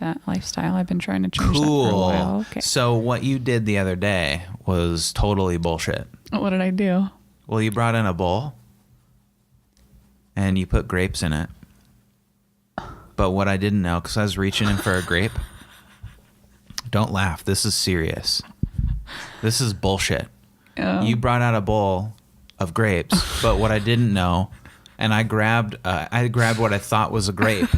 that lifestyle. I've been trying to change that for a Cool. while. Okay. So what you did the other day was totally bullshit. What did I do? Well, you brought in a bowl and you put grapes in it. But what I didn't know, because I was reaching in for a grape. Don't laugh. This is serious. This is bullshit. Oh. You brought out a bowl of grapes, but what I didn't know, and I grabbed what I thought was a grape,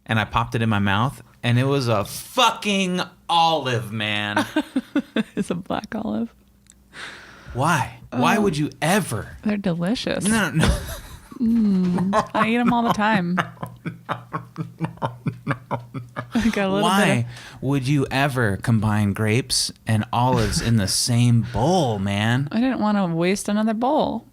and I popped it in my mouth, and it was a fucking olive, man. It's a black olive. Why? Why would you ever? They're delicious. No. I eat them all the time. I got a little Why would you ever combine grapes and olives in the same bowl, man? I didn't want to waste another bowl.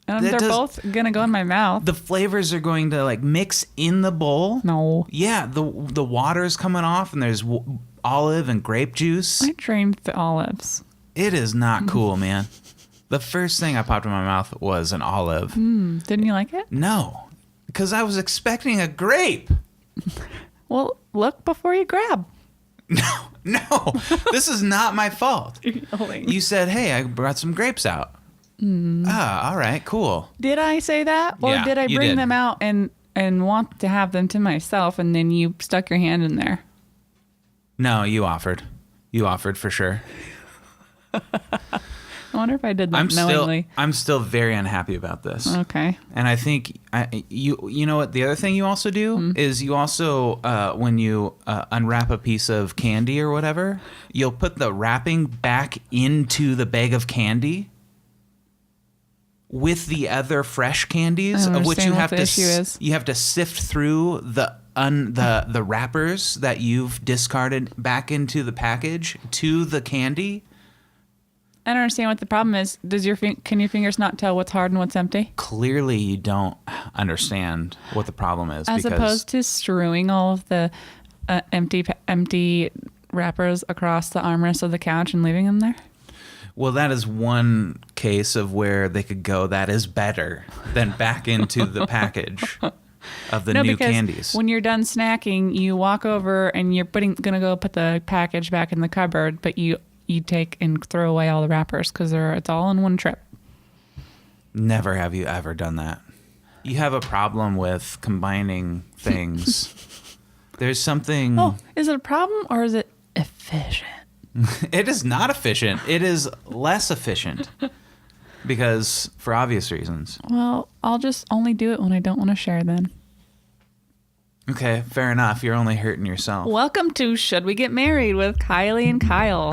And they're both going to go in my mouth. The flavors are going to like mix in the bowl. No. Yeah, the water's coming off and there's olive and grape juice. I drained the olives. It is not cool, man. The first thing I popped in my mouth was an olive. Didn't you like it? No, because I was expecting a grape. Well, look before you grab. No, this is not my fault. You said, hey, I brought some grapes out. Ah, all right, cool. Did I say that? Or Yeah, did I you bring did. them out and want to have them to myself and then you stuck your hand in there? No, you offered. You offered for sure. I wonder if I did that knowingly. I'm still very unhappy about this. Okay. And I think you know what the other thing you also do is you also when you unwrap a piece of candy or whatever, you'll put the wrapping back into the bag of candy with the other fresh candies, of which you have to sift through the wrappers that you've discarded back into the package to the candy. I don't understand what the problem is. Can your fingers not tell what's hard and what's empty? Clearly, you don't understand what the problem is. As opposed to strewing all of the empty wrappers across the armrest of the couch and leaving them there? Well, that is one case of where they could go, that is better than back into the package of the new candies. When you're done snacking, you walk over and you're going to go put the package back in the cupboard, but you take and throw away all the wrappers because it's all in one trip. Never have you ever done that. You have a problem with combining things. There's something... Oh, is it a problem or is it efficient? It is not efficient. It is less efficient because for obvious reasons. Well, I'll just only do it when I don't want to share then. Okay, fair enough. You're only hurting yourself. Welcome to Should We Get Married with Kiley and Kyle.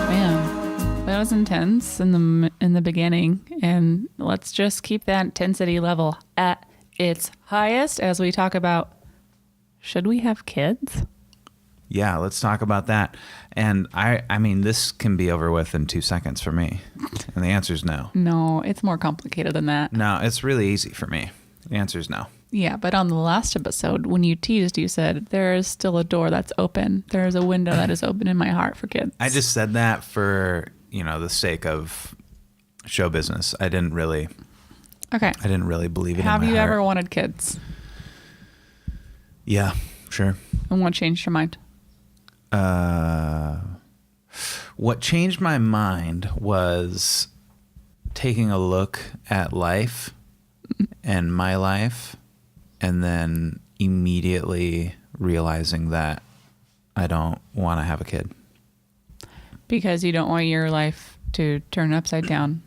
Man, that was intense in the beginning, and let's just keep that intensity level at its highest as we talk about should we have kids? Yeah, let's talk about that. And I mean, this can be over with in 2 seconds for me. And the answer is no. No, it's more complicated than that. No, it's really easy for me. The answer is no. Yeah, but on the last episode, when you teased, you said, there is still a door that's open. There is a window that is open in my heart for kids. I just said that for, the sake of show business. I didn't really believe it in my heart. Have you ever wanted kids? Yeah, sure. And what changed your mind? What changed my mind was taking a look at life and my life and then immediately realizing that I don't want to have a kid. Because you don't want your life to turn upside down.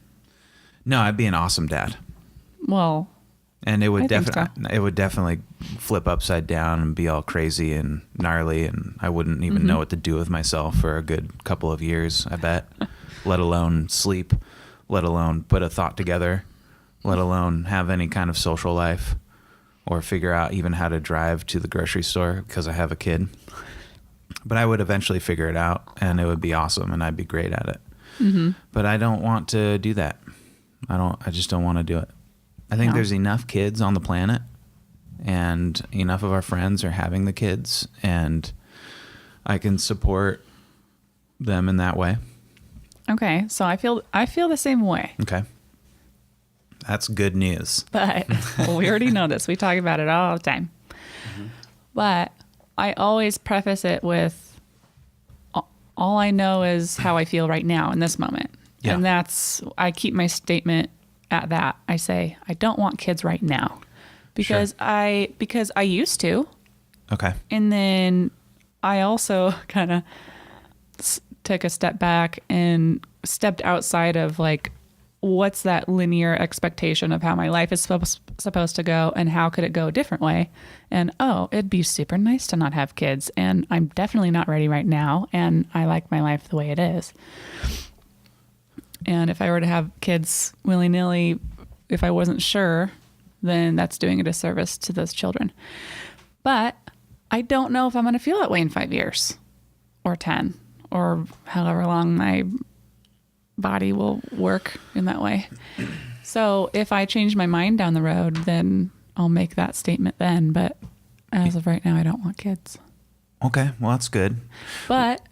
No, I'd be an awesome dad. Well, and it would definitely flip upside down and be all crazy and gnarly, and I wouldn't even know what to do with myself for a good couple of years, I bet. Let alone sleep, let alone put a thought together, let alone have any kind of social life or figure out even how to drive to the grocery store because I have a kid. But I would eventually figure it out, and it would be awesome, and I'd be great at it. Mm-hmm. But I don't want to do that. I just don't want to do it. I think there's enough kids on the planet, and enough of our friends are having the kids, and I can support them in that way. Okay, so I feel the same way. Okay. That's good news. But well, we already know this. We talk about it all the time. Mm-hmm. But I always preface it with all I know is how I feel right now in this moment. Yeah. And I keep my statement at that. I say, I don't want kids right now because sure. I used to. Okay. And then I also kind of took a step back and stepped outside of like, what's that linear expectation of how my life is supposed to go and how could it go a different way? And, it'd be super nice to not have kids. And I'm definitely not ready right now. And I like my life the way it is. And if I were to have kids willy-nilly, if I wasn't sure, then that's doing a disservice to those children. But I don't know if I'm going to feel that way in 5 years or 10 or however long my body will work in that way. So if I change my mind down the road, then I'll make that statement then. But as of right now, I don't want kids. Okay. Well, that's good. But,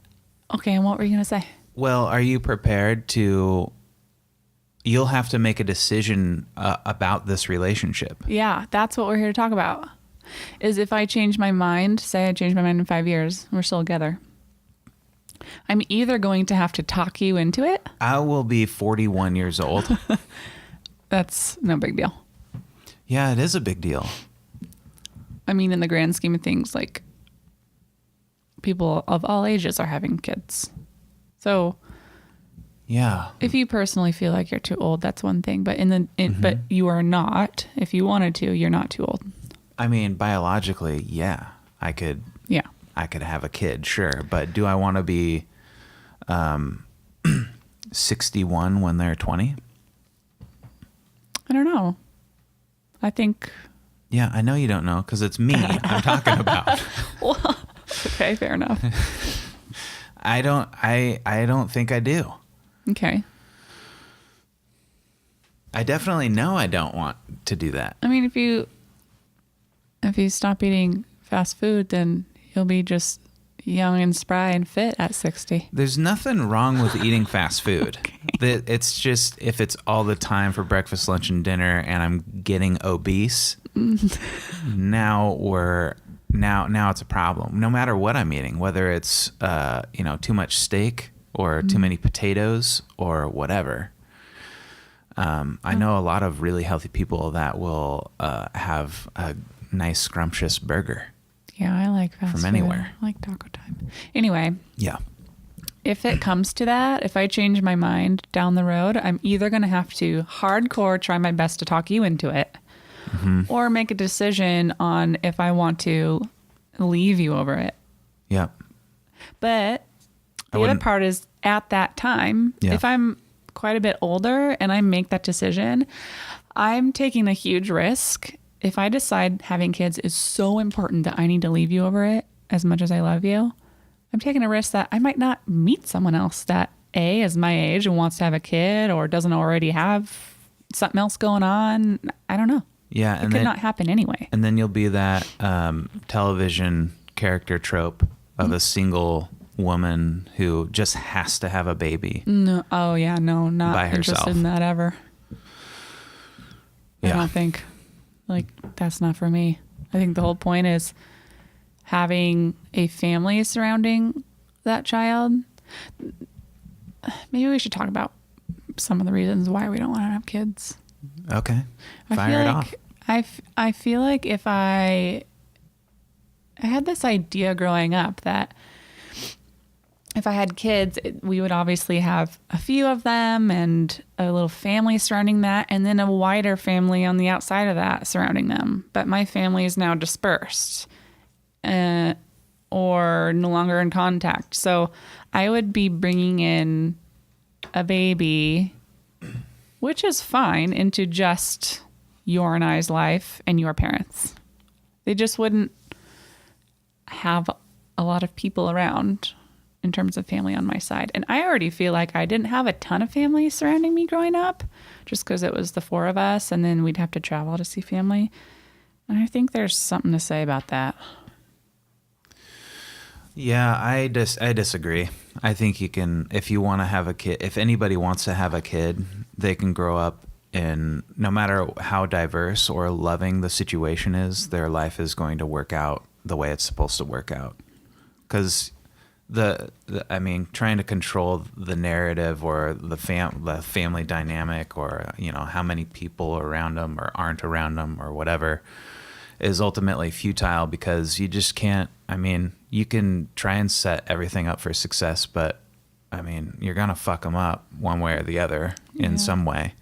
okay. And what were you going to say? Well, are you prepared to, you'll have to make a decision about this relationship. Yeah. That's what we're here to talk about. Is if I change my mind, say I change my mind in 5 years, we're still together. I'm either going to have to talk you into it. I will be 41 years old. That's no big deal. Yeah, it is a big deal. I mean, in the grand scheme of things, like people of all ages are having kids. So yeah, if you personally feel like you're too old, that's one thing. But but you are not. If you wanted to, you're not too old. I mean, biologically, yeah, I could. Yeah. I could have a kid, sure. But do I want to be 61 when they're 20? I don't know. I think... Yeah, I know you don't know because it's me I'm talking about. Well, okay, fair enough. I don't think I do. Okay. I definitely know I don't want to do that. I mean, if you stop eating fast food, then you'll be just young and spry and fit at 60. There's nothing wrong with eating fast food. Okay. It's just if it's all the time for breakfast, lunch, and dinner, and I'm getting obese, now it's a problem. No matter what I'm eating, whether it's too much steak or too many potatoes or whatever. I know a lot of really healthy people that will have a nice scrumptious burger. Yeah, I like fast from food. Anywhere. I like taco time. Anyway. Yeah. If it comes to that, if I change my mind down the road, I'm either going to have to hardcore try my best to talk you into it or make a decision on if I want to leave you over it. Yeah. But the other part is at that time, if I'm quite a bit older and I make that decision, I'm taking a huge risk. If I decide having kids is so important that I need to leave you over it as much as I love you, I'm taking a risk that I might not meet someone else that A, is my age and wants to have a kid or doesn't already have something else going on. I don't know. Yeah. It could not happen anyway. And then you'll be that television character trope of a single woman who just has to have a baby. No. Oh, yeah. No, not by herself. Interested in that ever. I don't think. Like, that's not for me. I think the whole point is having a family surrounding that child. Maybe we should talk about some of the reasons why we don't want to have kids. Okay. Fire it off. I feel like if I had this idea growing up that if I had kids, we would obviously have a few of them and a little family surrounding that, and then a wider family on the outside of that surrounding them. But my family is now dispersed or no longer in contact. So I would be bringing in a baby, which is fine, into just your and I's life and your parents. They just wouldn't have a lot of people around in terms of family on my side. And I already feel like I didn't have a ton of family surrounding me growing up just because it was the four of us and then we'd have to travel to see family. And I think there's something to say about that. Yeah, I disagree. I think you can, if you want to have a kid, if anybody wants to have a kid, they can grow up in, no matter how diverse or loving the situation is, their life is going to work out the way it's supposed to work out. Because I mean, trying to control the narrative or the family dynamic, or, you know, how many people are around them or aren't around them or whatever, is ultimately futile, because you just can't. I mean, you can try and set everything up for success, but I mean, you're gonna fuck them up one way or the other in some way.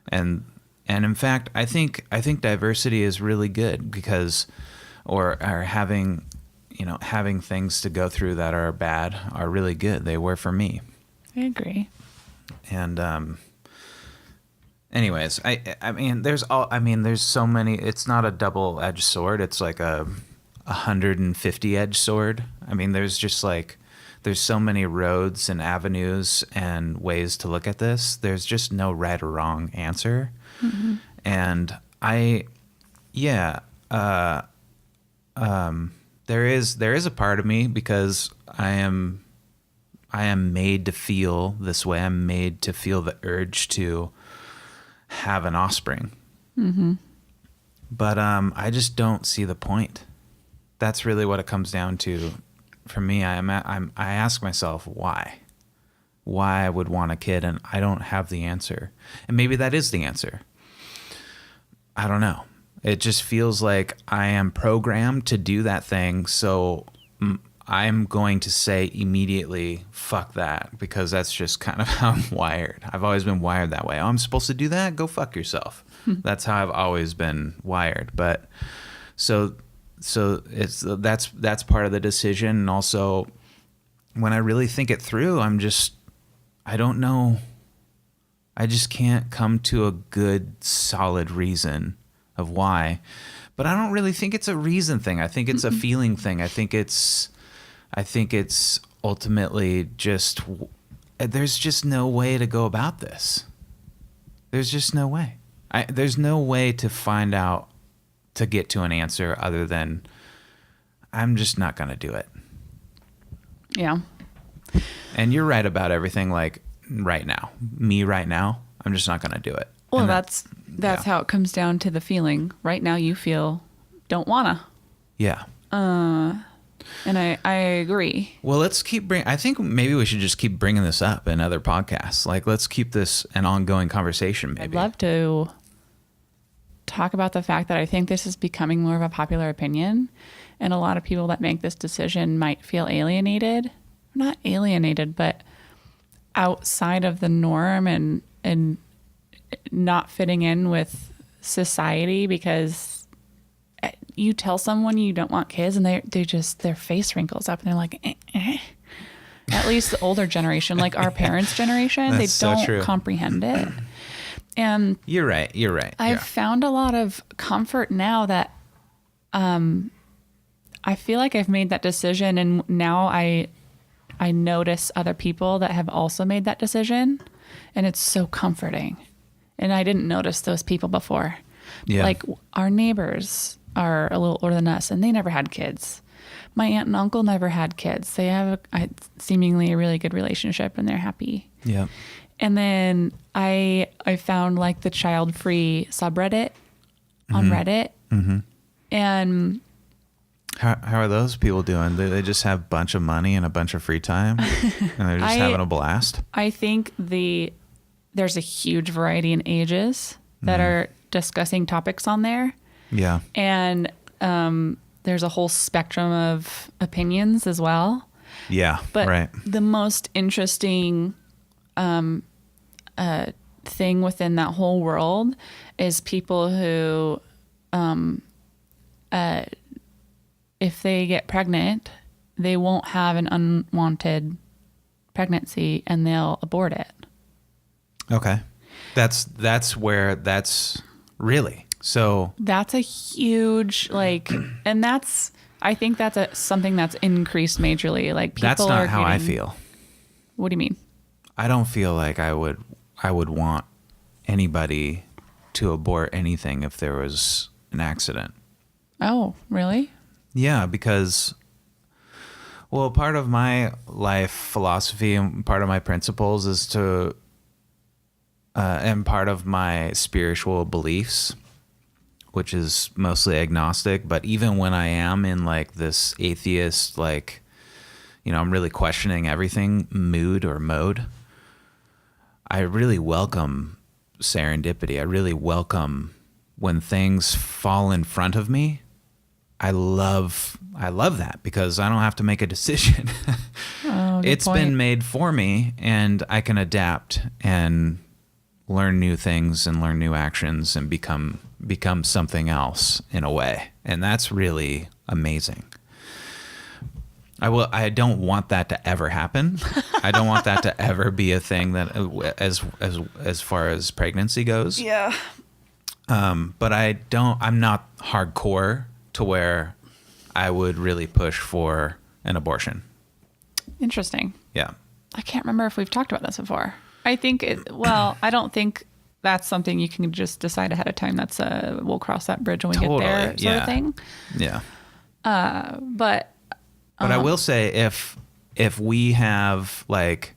And in fact, I think diversity is really good, because or having, you know, having things to go through that are bad are really good. They were for me. I agree. And anyways, I mean, there's so many. It's not a double-edged sword. It's like a 150-edged sword. I mean, there's so many roads and avenues and ways to look at this. There's just no right or wrong answer. Mm-hmm. And there is a part of me, because I am made to feel this way. I'm made to feel the urge to have an offspring. Mm-hmm. But I just don't see the point. That's really what it comes down to for me. I ask myself why I would want a kid, and I don't have the answer. And maybe that is the answer. I don't know. It just feels like I am programmed to do that thing. So I'm going to say immediately, fuck that, because that's just kind of how I'm wired. I've always been wired that way. Oh, I'm supposed to do that? Go fuck yourself. That's how I've always been wired. But so that's part of the decision. And also, when I really think it through, I don't know. I just can't come to a good, solid reason of why. But I don't really think it's a reason thing. I think it's a feeling thing. I think it's ultimately just, there's just no way to go about this. There's just no way. There's no way to find out, to get to an answer other than I'm just not going to do it. Yeah. And you're right about everything. Like right now, I'm just not going to do it. Well, that's how it comes down to the feeling. Right now you feel don't wanna. Yeah. And I agree. Well, I think maybe we should just keep bringing this up in other podcasts. Like, let's keep this an ongoing conversation, maybe. I'd love to talk about the fact that I think this is becoming more of a popular opinion, and a lot of people that make this decision might feel alienated. Not alienated, but outside of the norm and not fitting in with society, because you tell someone you don't want kids and they just, their face wrinkles up and they're like, eh. At least the older generation, like our parents' generation, they don't comprehend it. And you're right. I've found a lot of comfort now that I feel like I've made that decision, and now I notice other people that have also made that decision, and it's so comforting. And I didn't notice those people before. Yeah. Like our neighbors are a little older than us, and they never had kids. My aunt and uncle never had kids. They have seemingly a really good relationship, and they're happy. Yeah. And then I found like the child-free subreddit on Reddit. Mm-hmm. And how are those people doing? Do they just have a bunch of money and a bunch of free time, and they're just having a blast? I think there's a huge variety in ages that are discussing topics on there. Yeah. And there's a whole spectrum of opinions as well. Yeah, but right. The most interesting thing within that whole world is people who, if they get pregnant, they won't have an unwanted pregnancy and they'll abort it. Okay. That's really, so that's a huge, like, and I think that's something that's increased majorly. Like people that's not how I feel. What do you mean? I don't feel like I would want anybody to abort anything if there was an accident. Oh, really? Yeah, because, Well, part of my life philosophy and part of my principles is to, and part of my spiritual beliefs, which is mostly agnostic, but even when I am in like this atheist, like, I'm really questioning everything mood or mode, I really welcome serendipity. I really welcome when things fall in front of me. I love that because I don't have to make a decision. It's been made for me, and I can adapt and learn new things and learn new actions and become something else in a way. And that's really amazing. I don't want that to ever happen. I don't want that to ever be a thing that as far as pregnancy goes. Yeah. But I'm not hardcore to where I would really push for an abortion. Interesting. Yeah. I can't remember if we've talked about this before. I think I don't think that's something you can just decide ahead of time. That's we'll cross that bridge when we get there sort of thing. Yeah. But I will say if we have like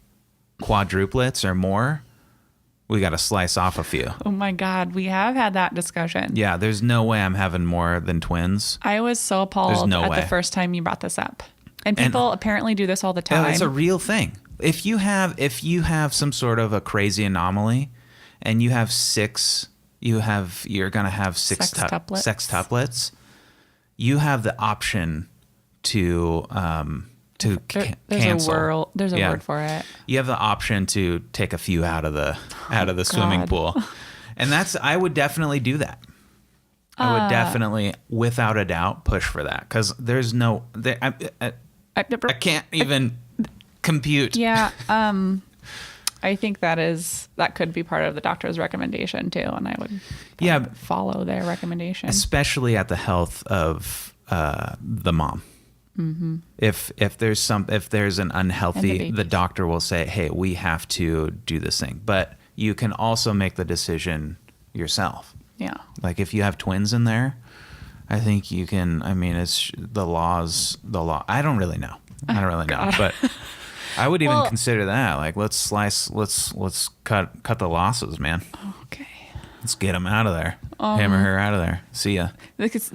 quadruplets or more, we got to slice off a few. Oh my God, we have had that discussion. Yeah, there's no way I'm having more than twins. I was so appalled the first time you brought this up. And people apparently do this all the time. It's a real thing. If you have some sort of a crazy anomaly and you have you're going to have six sextuplets, you have the option to cancel. There's a word for it. You have the option to take a few out of the swimming pool. And I would definitely do that. I would definitely, without a doubt, push for that. Because there's I can't even compute. Yeah. I think that could be part of the doctor's recommendation too. And I would follow their recommendation. Especially at the health of the mom. Mm-hmm. If there's an unhealthy, the doctor will say, hey, we have to do this thing. But you can also make the decision yourself. Yeah. Like if you have twins in there, I think you can, it's the law. I don't really know. But I would even consider that. Like, let's cut the losses, man. Okay. Let's get them out of there. Hammer her out of there. See ya.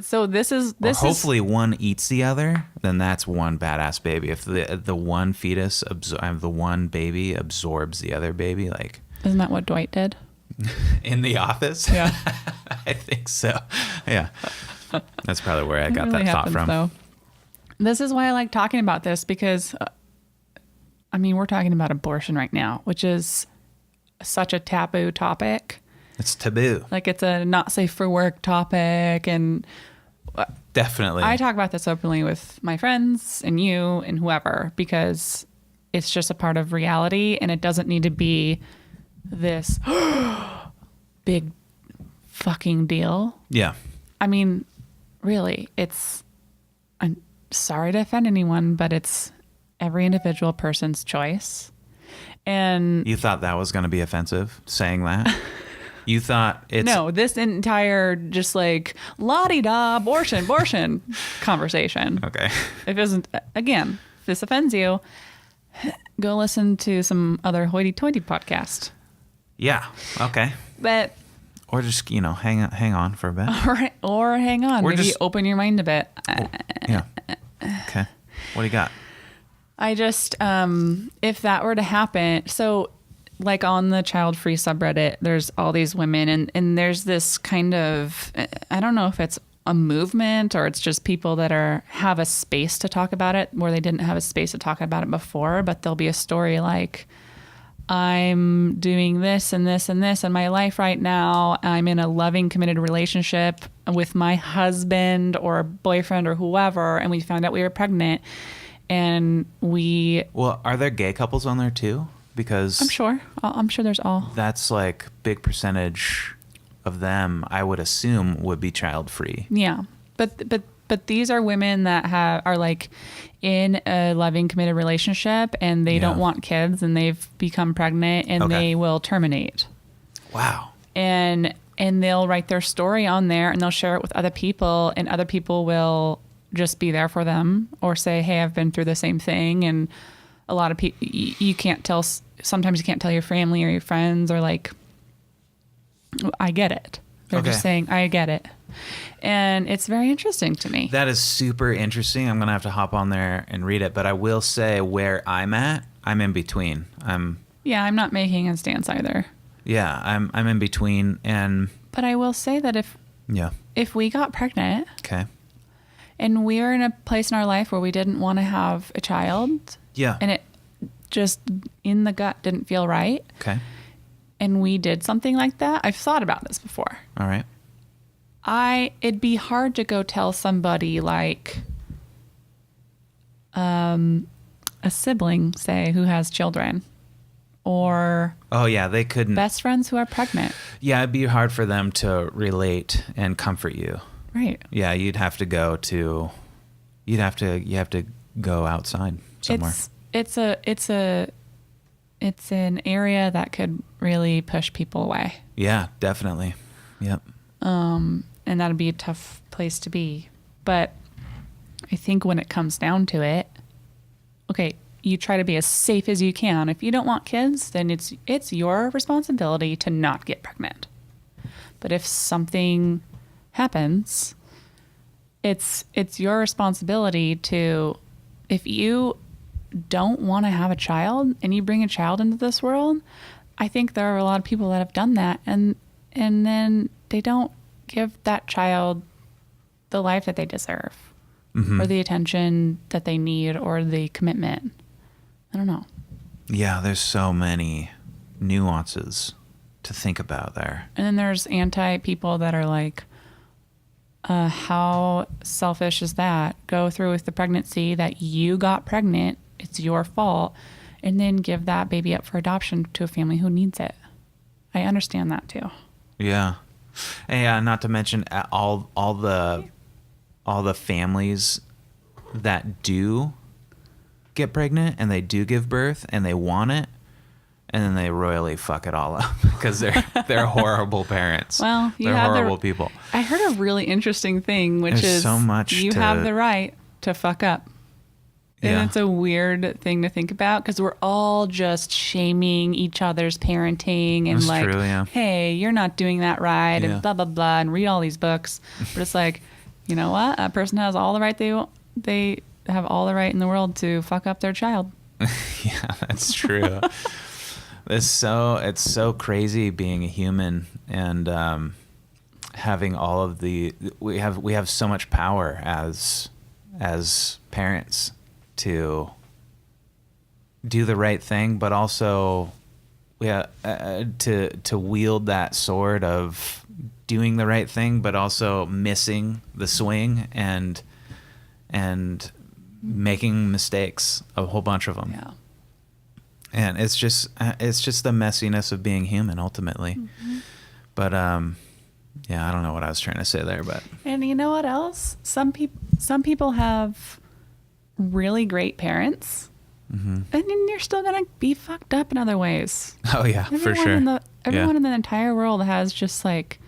So this is hopefully one eats the other, then that's one badass baby. If the one fetus, the one baby absorbs the other baby, like. Isn't that what Dwight did? In The Office? Yeah. I think so. Yeah. That's probably where I got that thought from. Though. This is why I like talking about this because, we're talking about abortion right now, which is such a taboo topic. It's taboo. Like it's a not safe for work topic. And definitely. I talk about this openly with my friends and you and whoever because it's just a part of reality and it doesn't need to be this big fucking deal. Yeah. Really, I'm sorry to offend anyone, but it's every individual person's choice. And you thought that was going to be offensive, saying that? You thought it's... No, this entire just like la-di-da abortion conversation. Okay. If this offends you, go listen to some other hoity-toity podcast. Yeah. Okay. But... Or just, hang on for a bit. Or hang on. Maybe just open your mind a bit. Yeah. Okay. What do you got? I just, if that were to happen, so like on the child-free subreddit, there's all these women and there's this kind of, I don't know if it's a movement or it's just people that have a space to talk about it where they didn't have a space to talk about it before, but there'll be a story like, I'm doing this and this and this in my life right now. I'm in a loving, committed relationship with my husband or boyfriend or whoever, and we found out we were pregnant. And Well, are there gay couples on there too? Because I'm sure there's all. That's like big percentage of them, I would assume, would be child free. Yeah, but these are women that are like in a loving, committed relationship, and they don't want kids, and they've become pregnant, and they will terminate. Wow. And they'll write their story on there, and they'll share it with other people, and other people will just be there for them or say, hey, I've been through the same thing. And a lot of people, you can't tell, sometimes you can't tell your family or your friends or like, I get it. They're just saying, I get it. And it's very interesting to me. That is super interesting. I'm going to have to hop on there and read it. But I will say where I'm at, I'm in between. I'm not making a stance either. Yeah, I'm in between. But I will say that if we got pregnant and we are in a place in our life where we didn't want to have a child and it just in the gut didn't feel right and we did something like that, I've thought about this before. All right. It'd be hard to go tell somebody like a sibling, say, who has children or they couldn't, best friends who are pregnant. Yeah, it'd be hard for them to relate and comfort you. Right. Yeah, you have to go outside somewhere. It's an area that could really push people away. Yeah, definitely. Yep. And that'd be a tough place to be. But I think when it comes down to it, okay, you try to be as safe as you can. If you don't want kids, then it's your responsibility to not get pregnant. But if something happens, it's your responsibility to, if you don't want to have a child and you bring a child into this world, I think there are a lot of people that have done that and then they don't give that child the life that they deserve or the attention that they need or the commitment. I don't know. Yeah, there's so many nuances to think about there. And then there's anti-people that are like, how selfish is that? Go through with the pregnancy that you got pregnant. It's your fault. And then give that baby up for adoption to a family who needs it. I understand that too. Yeah. And not to mention all the families that do get pregnant and they do give birth and they want it and then they royally fuck it all up because they're horrible parents. Well, they're horrible people. I heard a really interesting thing, which There's is so much you have the right to fuck up. And it's a weird thing to think about because we're all just shaming each other's parenting and That's true, hey, you're not doing that right and blah, blah, blah, and read all these books. But it's like, you know what? A person has all the right. They have all the right in the world to fuck up their child. Yeah, that's true. It's so crazy being a human and having all of we have so much power as parents to do the right thing, but also to wield that sword of doing the right thing, but also missing the swing and making mistakes, a whole bunch of them. Yeah. And it's just the messiness of being human ultimately. Mm-hmm. But yeah, I don't know what I was trying to say there, but. And you know what else? Some people have really great parents, and then you're still gonna be fucked up in other ways. Oh yeah, for sure. Everyone in the entire world has just like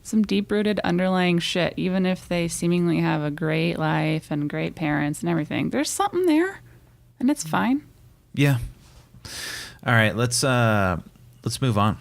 some deep-rooted underlying shit, even if they seemingly have a great life and great parents and everything. There's something there, and it's fine. Yeah. All right, let's move on.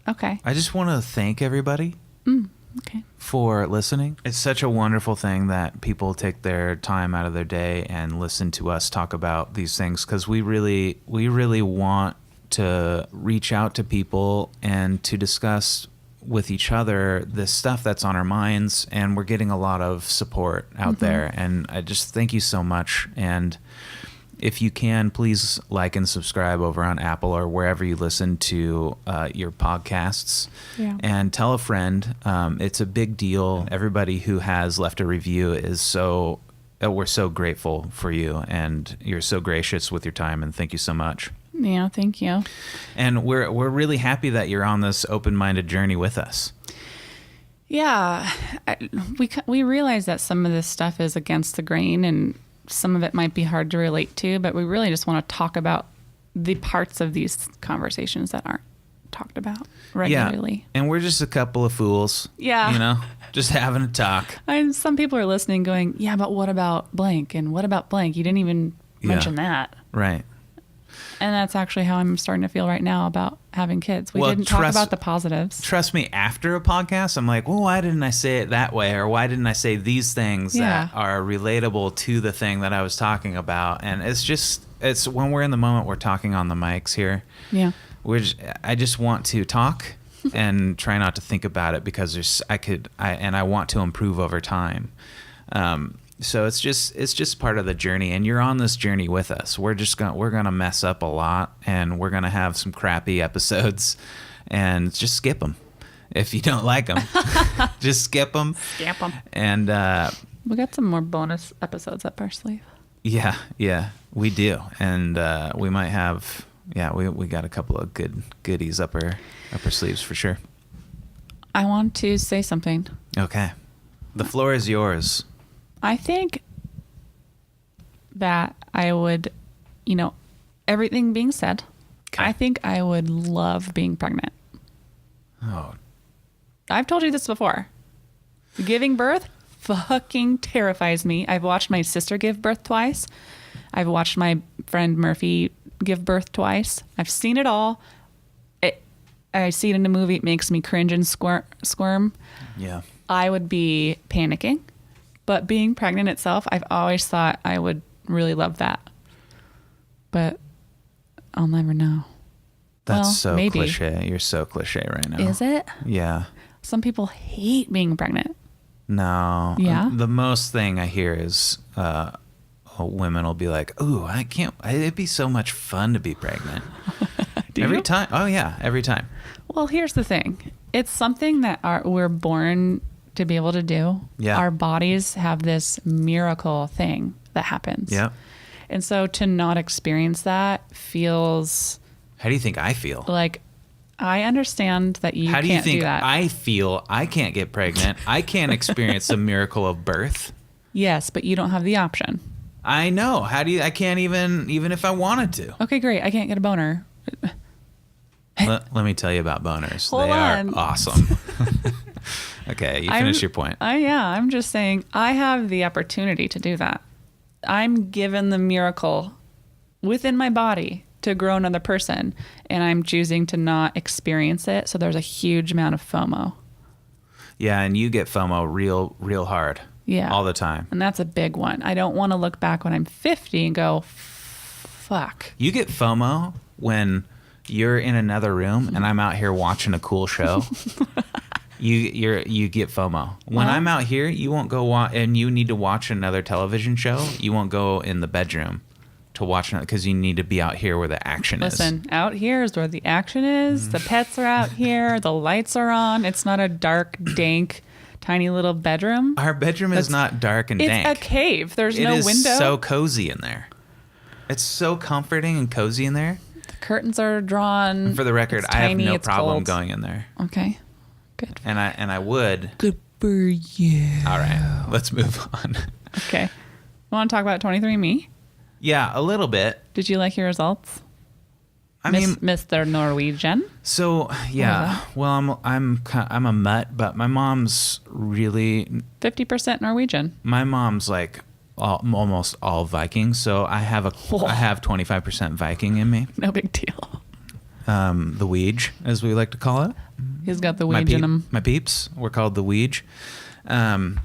Okay. I just want to thank everybody. Okay. For listening. It's such a wonderful thing that people take their time out of their day and listen to us talk about these things because we really want to reach out to people and to discuss with each other this stuff that's on our minds, and we're getting a lot of support out there, and I just thank you so much. And if you can, please like and subscribe over on Apple or wherever you listen to your podcasts. Yeah. And tell a friend. It's a big deal. Everybody who has left a review we're so grateful for you, and you're so gracious with your time, and thank you so much. Yeah, thank you. And we're really happy that you're on this open-minded journey with us. Yeah, we realize that some of this stuff is against the grain, and some of it might be hard to relate to, but we really just want to talk about the parts of these conversations that aren't talked about regularly. Yeah. And we're just a couple of fools. Yeah. You know, just having a talk. And some people are listening going, yeah, but what about blank? And what about blank? You didn't even mention that. Right. And that's actually how I'm starting to feel right now about having kids. We didn't talk about the positives. Trust me, after a podcast, I'm like, well, why didn't I say it that way? Or why didn't I say these things that are relatable to the thing that I was talking about? And it's when we're in the moment, we're talking on the mics here. Yeah. I just want to talk and try not to think about it because I want to improve over time. So it's just part of the journey, and you're on this journey with us. We're gonna mess up a lot, and we're gonna have some crappy episodes, and just skip them if you don't like them. Just skip them. Skip them. And we got some more bonus episodes up our sleeve. Yeah, we do, and we might have. Yeah, we got a couple of goodies up our sleeves for sure. I want to say something. Okay, the floor is yours. I think that I would, everything being said, Okay. I think I would love being pregnant. Oh, I've told you this before. Giving birth fucking terrifies me. I've watched my sister give birth twice. I've watched my friend Murphy give birth twice. I've seen it all. I see it in a movie. It makes me cringe and squirm. yeah. I would be panicking. But being pregnant itself, I've always thought I would really love that. But I'll never know. That's so maybe. cliche. You're so cliche right now. Is it? Yeah. Some people hate being pregnant. No. Yeah? The most thing I hear is women will be like, "Ooh, I can't. It'd be so much fun to be pregnant." Every time. Oh yeah, every time. Well, here's the thing. It's something that we're born to be able to do. Yeah. Our bodies have this miracle thing that happens. Yeah. And so to not experience that feels How do you think I feel? like I understand that you How do you can't think do that. I feel? I can't get pregnant. I can't experience the miracle of birth. Yes, but you don't have the option. I know. I can't even if I wanted to. Okay, great. I can't get a boner. Let me tell you about boners. Hold they on. are awesome. Okay, you finish your point. I'm just saying I have the opportunity to do that. I'm given the miracle within my body to grow another person, and I'm choosing to not experience it. So there's a huge amount of FOMO. Yeah, and you get FOMO real hard. Yeah. All the time. And that's a big one. I don't want to look back when I'm 50 and go, fuck. You get FOMO when you're in another room and I'm out here watching a cool show. You get FOMO. When I'm out here, you won't go and you need to watch another television show. You won't go in the bedroom to watch it because you need to be out here where the action is. Listen, out here is where the action is. The pets are out here. The lights are on. It's not a dark, dank, tiny little bedroom. Our bedroom is not dark and dank. It's a cave. There's no window. It is so cozy in there. It's so comforting and cozy in there. The curtains are drawn. And for the record, I have no problem cold. going in there. Okay. Good. And I would. Good for you. All right, let's move on. Okay. You want to talk about 23andMe? Yeah, a little bit. Did you like your results? I mean, Mr. Norwegian. So yeah, well, I'm a mutt, but my mom's really 50% Norwegian. My mom's like almost all Viking, so I have 25% Viking in me. No big deal. The Weege, as we like to call it. He's got the Weege in him. My peeps, we're called the Weege. And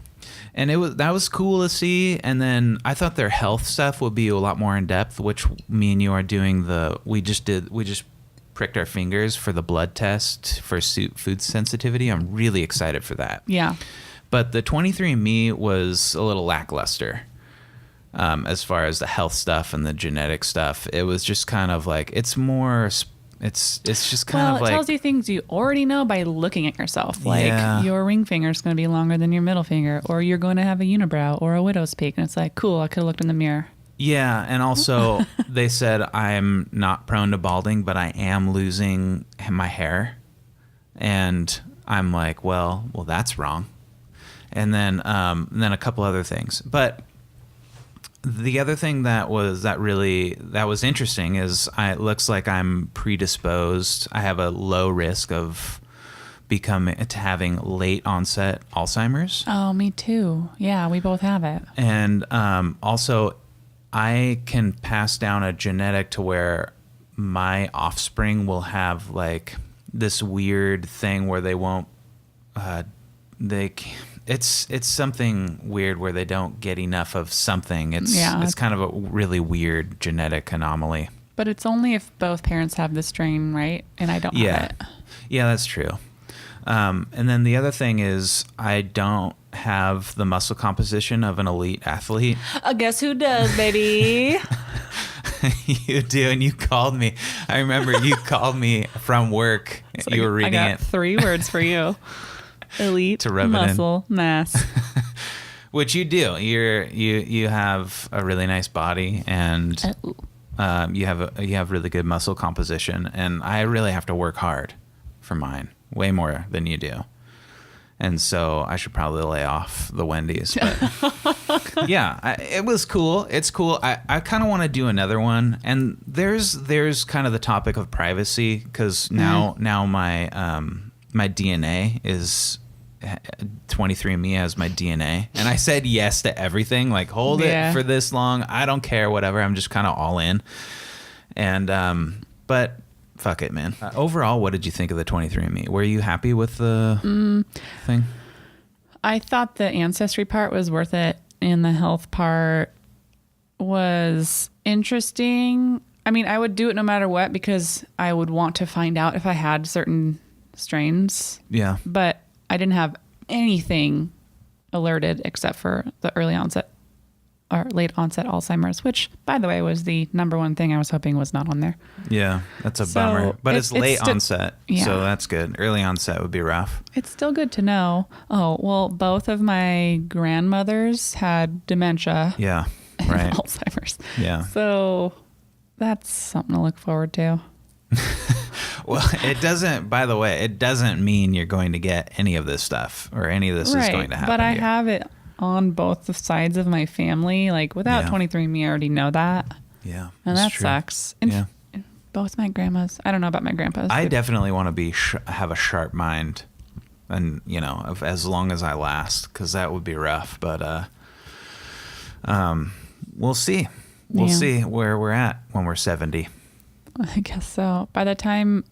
that was cool to see. And then I thought their health stuff would be a lot more in depth, which me and you are doing. We just pricked our fingers for the blood test for food sensitivity. I'm really excited for that. Yeah. But the 23andMe was a little lackluster as far as the health stuff and the genetic stuff. It was just kind of like it's just kind of like, it tells you things you already know by looking at yourself. Like your ring finger is going to be longer than your middle finger, or you're going to have a unibrow or a widow's peak. And it's like, cool, I could have looked in the mirror. Yeah. And also they said I'm not prone to balding, but I am losing my hair. And I'm like, well, that's wrong. And then a couple other things. But the other thing that was interesting is it looks like I'm predisposed. I have a low risk of having late onset Alzheimer's. Oh, me too. Yeah, we both have it. And also, I can pass down a genetic to where my offspring will have like this weird thing where they won't. It's something weird where they don't get enough of something. It's kind of a really weird genetic anomaly. But it's only if both parents have the strain, right? And I don't have it. Yeah, that's true. And then the other thing is I don't have the muscle composition of an elite athlete. Guess who does, baby? You do, and you called me. I remember you called me from work. You were reading it. I got 3 words for you. Elite to rub muscle mass. Which you do. You have a really nice body, and you have really good muscle composition, and I really have to work hard for mine, way more than you do. And so I should probably lay off the Wendy's. But yeah, it was cool. It's cool. I kind of want to do another one. And there's kind of the topic of privacy, because now my my DNA is 23andMe has my DNA. And I said yes to everything. Like, hold it for this long. I don't care, whatever. I'm just kind of all in. And but fuck it, man. Overall, what did you think of the 23andMe? Were you happy with the thing? I thought the Ancestry part was worth it, and the health part was interesting. I mean, I would do it no matter what, because I would want to find out if I had certain strains. Yeah. But I didn't have anything alerted except for the early onset or late onset Alzheimer's, which, by the way, was the number one thing I was hoping was not on there. Yeah, that's a bummer. But it's late onset, so that's good. Early onset would be rough. It's still good to know. Oh, well, both of my grandmothers had dementia. Yeah, right. And Alzheimer's. Yeah. So that's something to look forward to. Well, it doesn't mean you're going to get any of this stuff or any of this is going to happen. But I have it on both the sides of my family. Like, without 23andMe, I already know that. Yeah. And that sucks. And both my grandmas. I don't know about my grandpas. I definitely want to have a sharp mind, and as long as I last, because that would be rough. But we'll see. We'll see where we're at when we're 70. I guess so. By the time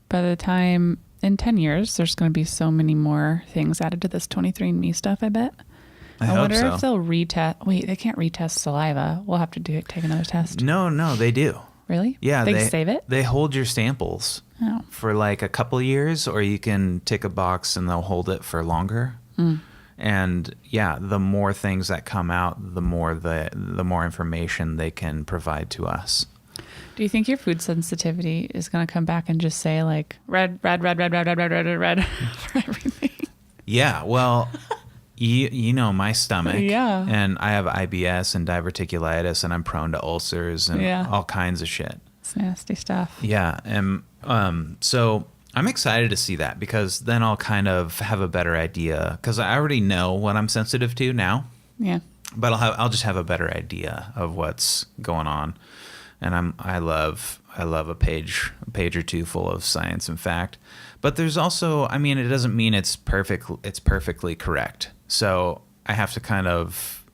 in 10 years, there's going to be so many more things added to this 23andMe stuff, I bet. I wonder if they'll retest. Wait, they can't retest saliva. We'll have to take another test. No, they do. Really? Yeah. They save it? They hold your samples for like a couple of years, or you can tick a box and they'll hold it for longer. And the more things that come out, the more information they can provide to us. Do you think your food sensitivity is going to come back and just say like red for everything? Yeah, well, you know my stomach. Yeah. And I have IBS and diverticulitis, and I'm prone to ulcers and all kinds of shit. It's nasty stuff. Yeah. And so I'm excited to see that, because then I'll kind of have a better idea, because I already know what I'm sensitive to now. Yeah. But I'll just have a better idea of what's going on. And I love a page or two full of science and fact. But there's also, I mean, it doesn't mean it's perfectly correct. So I have to kind of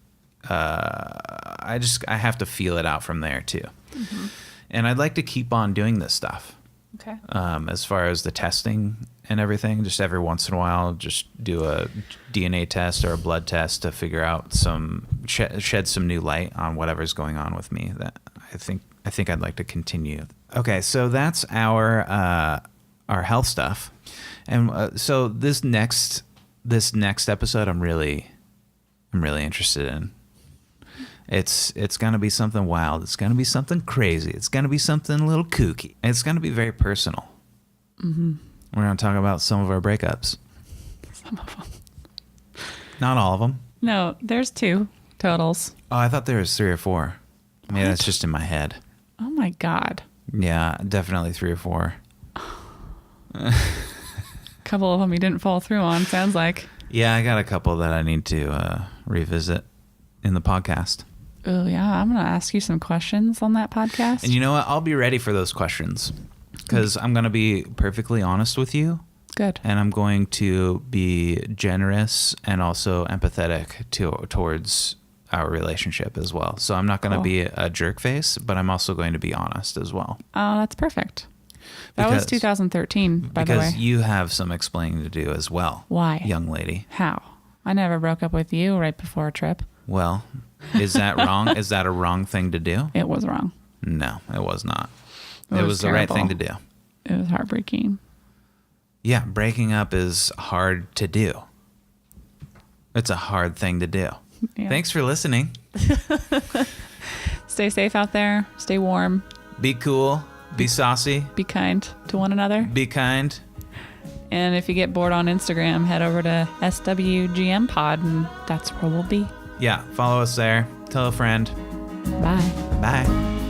I have to feel it out from there too. Mm-hmm. And I'd like to keep on doing this stuff. Okay. As far as the testing and everything, just every once in a while, just do a DNA test or a blood test to figure out shed some new light on whatever's going on with me. That I think I'd like to continue. Okay, so that's our health stuff, and so this next episode, I'm really interested in. It's gonna be something wild. It's gonna be something crazy. It's gonna be something a little kooky. It's gonna be very personal. Mm-hmm. We're gonna talk about some of our breakups. Some of them. Not all of them. No, there's 2 totals. Oh, I thought there was 3 or 4. Maybe that's just in my head. Oh my God. Yeah, definitely 3 or 4. A couple of them you didn't follow through on, sounds like. Yeah, I got a couple that I need to revisit in the podcast. Oh, yeah. I'm going to ask you some questions on that podcast. And you know what? I'll be ready for those questions because I'm going to be perfectly honest with you. Good. And I'm going to be generous and also empathetic towards our relationship as well. So I'm not going to be a jerk face, but I'm also going to be honest as well. Oh, that's perfect. That was 2013, by the way. Because you have some explaining to do as well. Why? Young lady. How? I never broke up with you right before a trip. Well, is that wrong? Is that a wrong thing to do? It was wrong. No, it was not. It was the right thing to do. It was heartbreaking. Yeah, breaking up is hard to do. It's a hard thing to do. Yeah. Thanks for listening. Stay safe out there. Stay warm. Be cool. Be saucy. Be kind to one another. Be kind. And if you get bored on Instagram, head over to SWGM Pod, and that's where we'll be. Yeah, follow us there. Tell a friend. Bye. Bye.